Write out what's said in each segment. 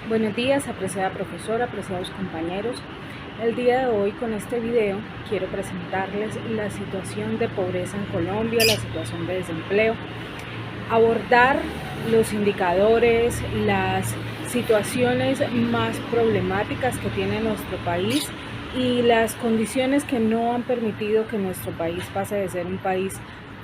Buenos días, apreciada profesora, apreciados compañeros. El día de hoy con este video quiero presentarles la situación de pobreza en Colombia, la situación de desempleo, abordar los indicadores, las situaciones más problemáticas que tiene nuestro país y las condiciones que no han permitido que nuestro país pase de ser un país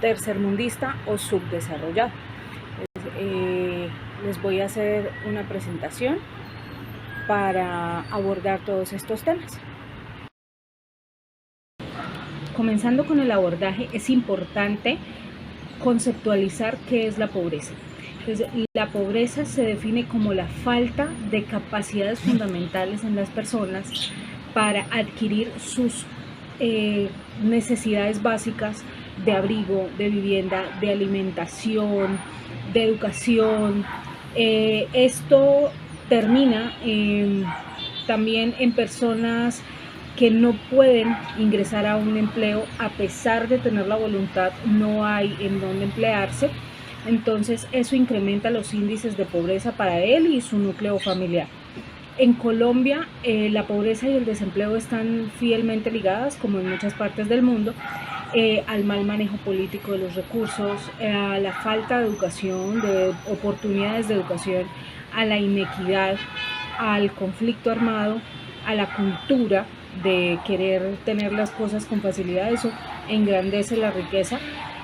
tercermundista o subdesarrollado. Les voy a hacer una presentación para abordar todos estos temas. Comenzando con el abordaje, es importante conceptualizar qué es la pobreza. Entonces, la pobreza se define como la falta de capacidades fundamentales en las personas para adquirir sus necesidades básicas de abrigo, de vivienda, de alimentación, de educación. Esto termina también en personas que no pueden ingresar a un empleo a pesar de tener la voluntad, no hay en dónde emplearse. Entonces eso incrementa los índices de pobreza para él y su núcleo familiar. En Colombia la pobreza y el desempleo están fielmente ligadas, como en muchas partes del mundo, al mal manejo político de los recursos, a la falta de educación, de oportunidades de educación, a la inequidad, al conflicto armado, a la cultura de querer tener las cosas con facilidad. Eso engrandece la riqueza,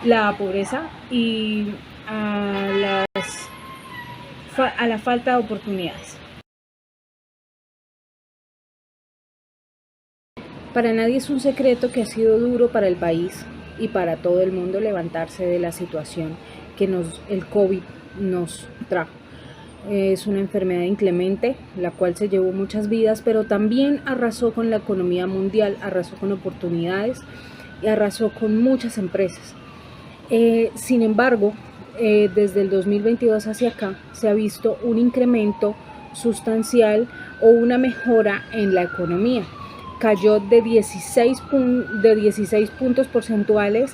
la pobreza y a la falta de oportunidades. Para nadie es un secreto que ha sido duro para el país y para todo el mundo levantarse de la situación que el COVID nos trajo. Es una enfermedad inclemente, la cual se llevó muchas vidas, pero también arrasó con la economía mundial, arrasó con oportunidades y arrasó con muchas empresas. Sin embargo, desde el 2022 hacia acá se ha visto un incremento sustancial o una mejora en la economía. Cayó de 16 puntos porcentuales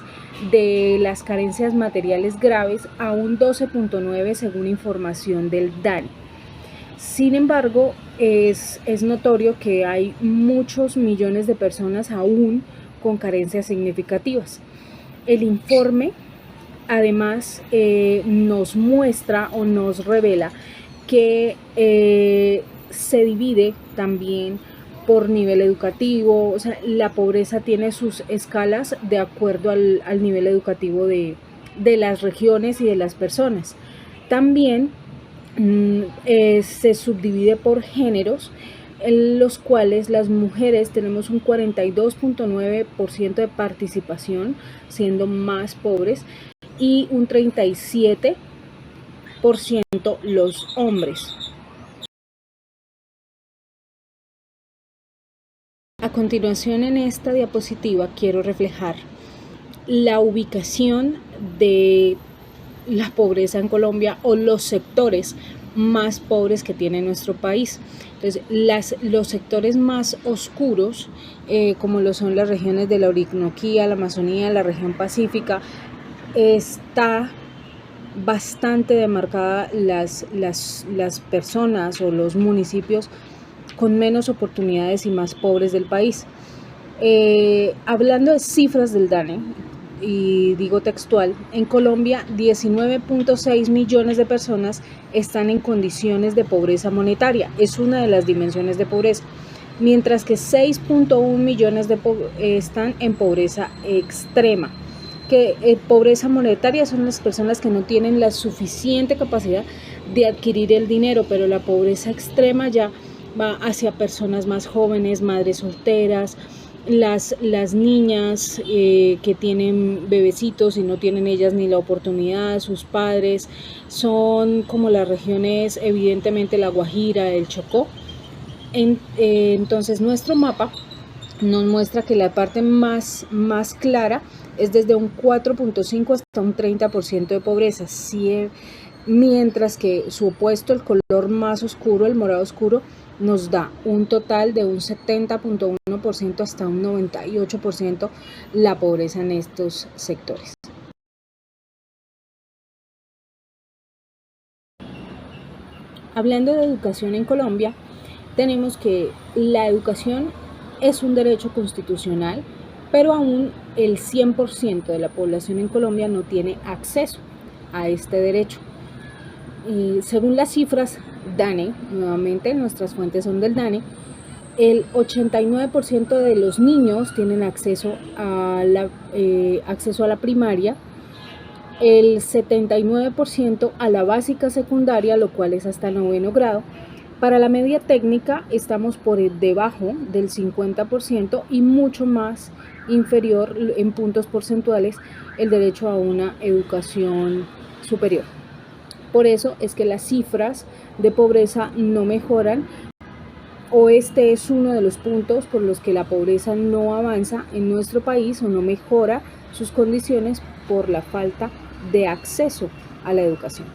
de las carencias materiales graves a un 12.9 según información del DANE. Sin embargo, es notorio que hay muchos millones de personas aún con carencias significativas. El informe además nos muestra o nos revela que se divide también por nivel educativo. O sea, la pobreza tiene sus escalas de acuerdo al nivel educativo de las regiones y de las personas. También se subdivide por géneros, en los cuales las mujeres tenemos un 42.9% de participación, siendo más pobres, y un 37% los hombres. A continuación, en esta diapositiva quiero reflejar la ubicación de la pobreza en Colombia o los sectores más pobres que tiene nuestro país. Entonces, los sectores más oscuros, como lo son las regiones de la Orinoquía, la Amazonía, la región pacífica, está bastante demarcada las personas o los municipios con menos oportunidades y más pobres del país. Hablando de cifras del DANE, y digo textual, en Colombia 19.6 millones de personas están en condiciones de pobreza monetaria, es una de las dimensiones de pobreza, mientras que 6.1 millones están en pobreza extrema. Pobreza monetaria son las personas que no tienen la suficiente capacidad de adquirir el dinero, pero la pobreza extrema ya va hacia personas más jóvenes, madres solteras, las niñas que tienen bebecitos y no tienen ellas ni la oportunidad, sus padres, son como las regiones, evidentemente La Guajira, el Chocó. Entonces nuestro mapa nos muestra que la parte más clara es desde un 4.5 hasta un 30% de pobreza, mientras que su opuesto, el color más oscuro, el morado oscuro, nos da un total de un 70.1% hasta un 98% la pobreza en estos sectores. hablando de educación en Colombia, tenemos que la educación es un derecho constitucional, pero aún el 100% de la población en Colombia no tiene acceso a este derecho. Según las cifras DANE, nuevamente nuestras fuentes son del DANE, el 89% de los niños tienen acceso a la primaria, el 79% a la básica secundaria, lo cual es hasta el 9º grado. Para la media técnica estamos por debajo del 50% y mucho más inferior en puntos porcentuales el derecho a una educación superior. Por eso es que las cifras de pobreza no mejoran, o este es uno de los puntos por los que la pobreza no avanza en nuestro país o no mejora sus condiciones por la falta de acceso a la educación.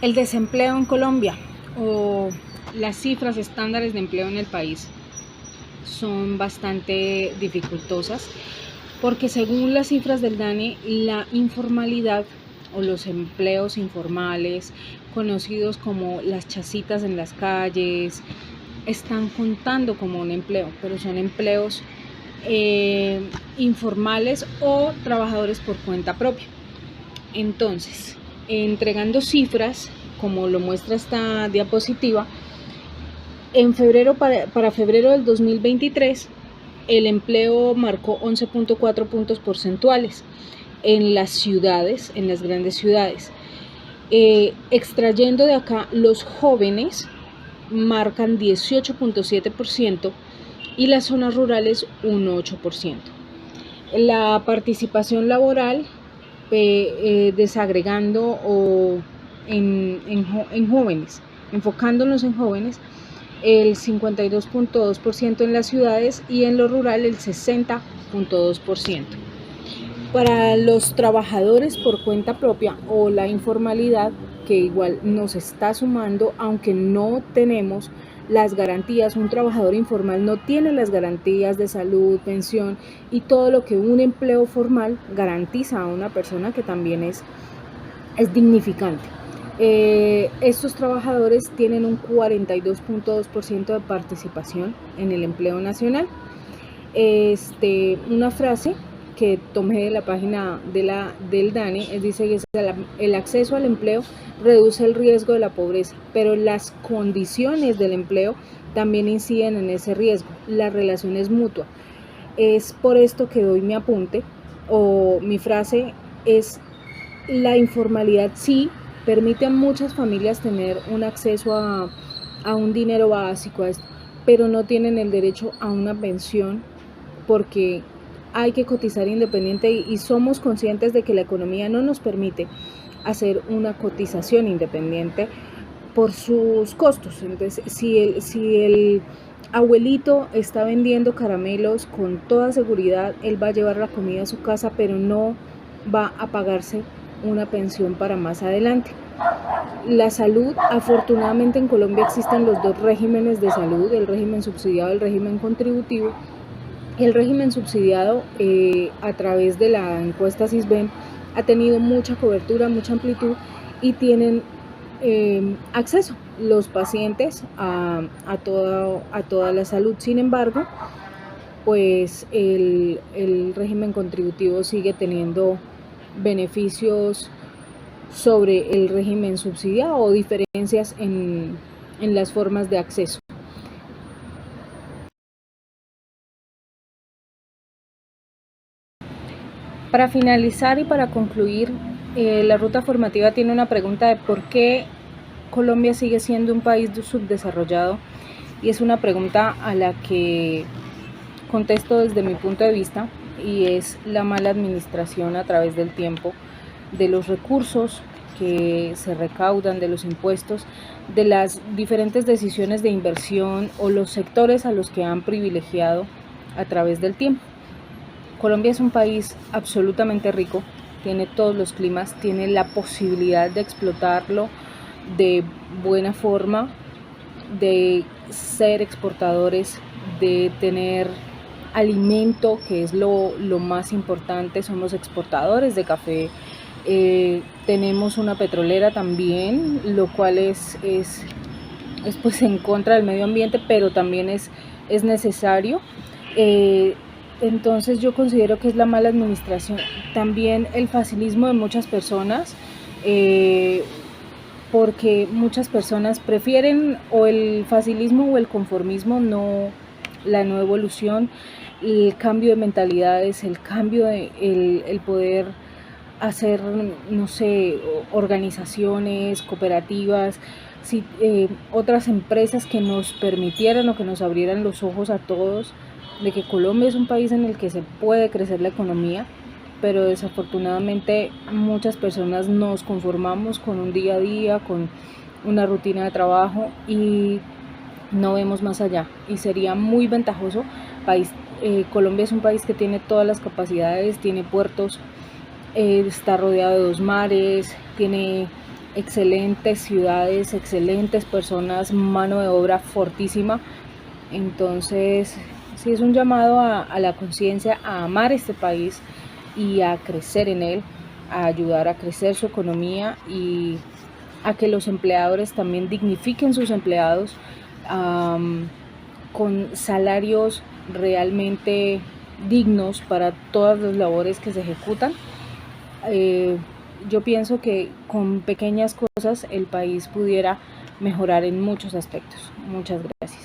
El desempleo en Colombia o las cifras estándares de empleo en el país son bastante dificultosas porque según las cifras del DANE, la informalidad o los empleos informales, conocidos como las chacitas en las calles, están contando como un empleo, pero son empleos informales o trabajadores por cuenta propia. Entonces, entregando cifras, como lo muestra esta diapositiva, en febrero, para febrero del 2023, el empleo marcó 11.4 puntos porcentuales en las ciudades, en las grandes ciudades. Extrayendo de acá, los jóvenes marcan 18.7% y las zonas rurales un 8%. La participación laboral, desagregando o en jóvenes, enfocándonos en jóvenes, el 52.2% en las ciudades y en lo rural el 60.2%. Para los trabajadores por cuenta propia o la informalidad, que igual nos está sumando, aunque no tenemos las garantías, un trabajador informal no tiene las garantías de salud, pensión y todo lo que un empleo formal garantiza a una persona, que también es dignificante. Estos trabajadores tienen un 42.2% de participación en el empleo nacional. Una frase que tomé de la página del DANE dice que el acceso al empleo reduce el riesgo de la pobreza, pero las condiciones del empleo también inciden en ese riesgo. La relación es mutua. Es por esto que doy mi apunte, o mi frase es: la informalidad sí permite a muchas familias tener un acceso a un dinero básico, pero no tienen el derecho a una pensión porque hay que cotizar independiente y somos conscientes de que la economía no nos permite hacer una cotización independiente por sus costos. Entonces, si el abuelito está vendiendo caramelos, con toda seguridad él va a llevar la comida a su casa, pero no va a pagarse una pensión para más adelante. La salud, afortunadamente en Colombia existen los dos regímenes de salud, el régimen subsidiado y el régimen contributivo. El régimen subsidiado, a través de la encuesta Sisbén, ha tenido mucha cobertura, mucha amplitud y tienen acceso los pacientes a toda la salud. Sin embargo, pues el régimen contributivo sigue teniendo beneficios sobre el régimen subsidiado o diferencias en las formas de acceso. Para finalizar y para concluir, la ruta formativa tiene una pregunta de por qué Colombia sigue siendo un país subdesarrollado, y es una pregunta a la que contesto desde mi punto de vista, y es la mala administración a través del tiempo de los recursos que se recaudan, de los impuestos, de las diferentes decisiones de inversión o los sectores a los que han privilegiado a través del tiempo. Colombia es un país absolutamente rico, tiene todos los climas, tiene la posibilidad de explotarlo de buena forma, de ser exportadores, de tener alimento, que es lo más importante. Somos exportadores de café, Tenemos una petrolera también, lo cual es pues en contra del medio ambiente, pero también es necesario. Entonces yo considero que es la mala administración, también el facilismo de muchas personas, porque muchas personas prefieren o el facilismo o el conformismo, no la no evolución, el cambio de mentalidades, el cambio de el poder hacer, no sé, organizaciones, cooperativas, si, otras empresas que nos permitieran o que nos abrieran los ojos a todos de que Colombia es un país en el que se puede crecer la economía, pero desafortunadamente muchas personas nos conformamos con un día a día, con una rutina de trabajo y no vemos más allá. Y sería muy ventajoso. Colombia es un país que tiene todas las capacidades, tiene puertos, está rodeado de 2 mares, tiene excelentes ciudades, excelentes personas, mano de obra fortísima. Entonces, sí es un llamado a la conciencia, a amar este país y a crecer en él, a ayudar a crecer su economía y a que los empleadores también dignifiquen sus empleados con salarios realmente dignos para todas las labores que se ejecutan. Yo pienso que con pequeñas cosas el país pudiera mejorar en muchos aspectos. Muchas gracias.